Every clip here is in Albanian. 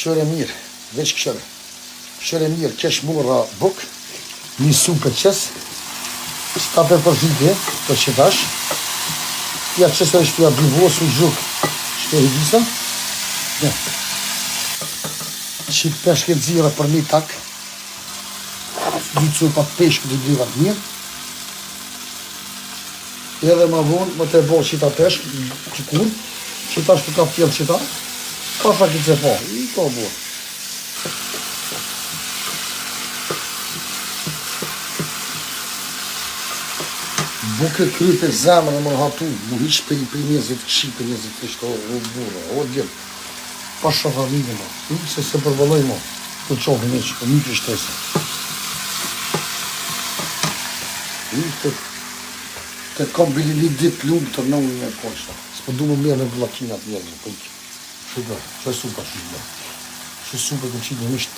Këshore mirë, veç këshore. Këshore mirë, kesh murra buk, një supë qes, sta për përzitje, për qëtash. Ja qesë është ja blivosu zhuk, shte hidisa. Ja. Qip peshke dzira për një tak. Dy cupa peshke dy blivat mirë. Edhe ma vonë, më të e bo qita peshke, qikur, qitash të ka fjellë qita. Pasha këtë se po, i ka bo. Buke krype zemrë në më hatu, mu hiq për njëzit këshi, për njëzit kështë, o burë, o djemë. Pasha familje ma, se se përbëlloj ma, të qohë një që, për një kështese. Të kam bili një dit lumë të nëmë një koshta. S'pë du më mirë në vlakinat njëzë, për ikë. Shukë, që e supa shukë. Që e supa këtë qitë, në mishë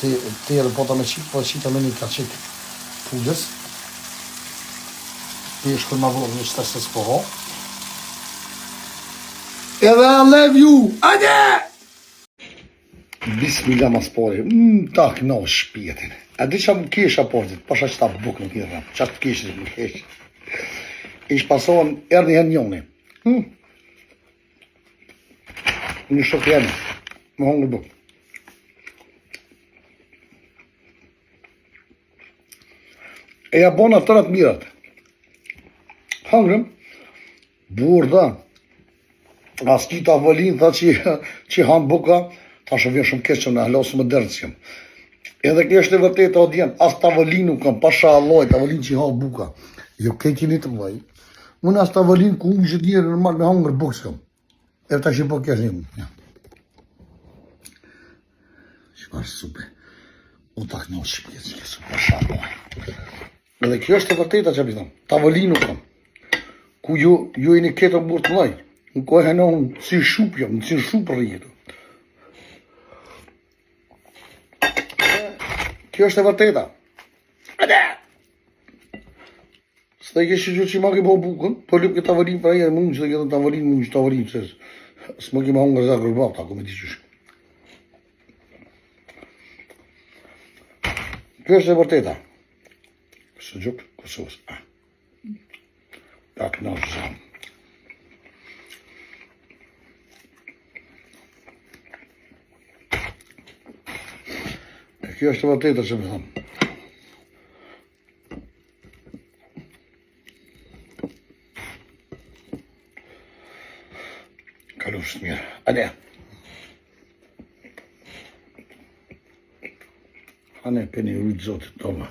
të erë pota me qitë, po e qitë me një ka qitë pullës. Peshkër ma vërë një qëtë se s'po ha. Edhe I love you, ade! Bismillah mas pari, tak në shpjetin. A di që më kesha portit, pasha që ta buk në kjerë, që të keshë në keshë. Ish pasohen erë një hen njoni. Një shok jenë, më hongë buk. E ja bona të rëtë mirat. Hangëm, burda, as ki të avalin, tha që hanë buka, ta shë vjen shumë keqë në hlasë më dërë cjem. Edhe kështë e vërtet o djenë, as të avalin nuk kam, pasha alloj, të avalin që hanë buka. Jo kejti një të mëj. Unë as të avalin ku unë që djerë normal me hangër bukë s'kam. E ta që po kështë një. Shpar supe. O tak në shpjetë që kësë, pasha alloj. Edhe kjo është e vërteta që apitam, të avalin nuk kam. Ku ju e një ketë burë të laj. Në kohë e në unë si shupja, në si shupë rrijetu. Kjo është e vërteta. Ade! Së të keshë që ma ke po bukën, po lëpë këtë avalin për aje, mund që të këtë avalin, mund që të avalin, se së më ke ma hongër zakë rëbap, ta ku me ti qëshë. Kjo është e vërteta. Së gjukë, Kosovës. Tak në zanë. Kjo është e vërteta që me thamë. Kalufës mirë. Ade. Hane, peni rujtë zotë, toma.